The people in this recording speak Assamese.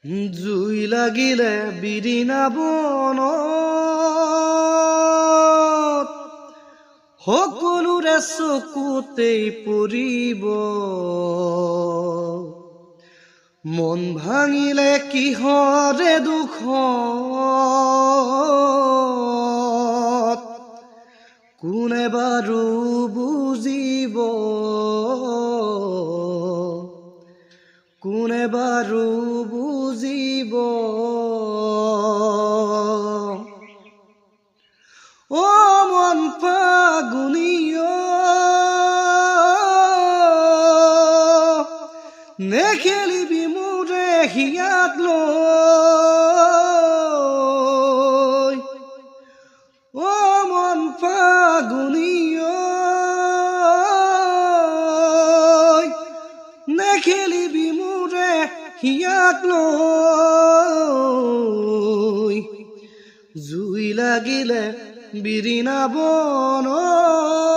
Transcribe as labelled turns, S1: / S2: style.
S1: জুই লাগিলে বিৰিণা বনত সকলোৰে চকুতেই পৰিব। মন ভাঙিলে কিহৰে দুখত কোনে বাৰু বুজিব, কোনে বাৰু বুজিব। ও মন ফাগুনিয় নেখেলিবি মোৰে হিয়াত লৈ। ও মন ফাগুনিয় নেখেলিবি মোৰে হিয়াত লৈ। জুই লাগিলে বিৰিণা বনত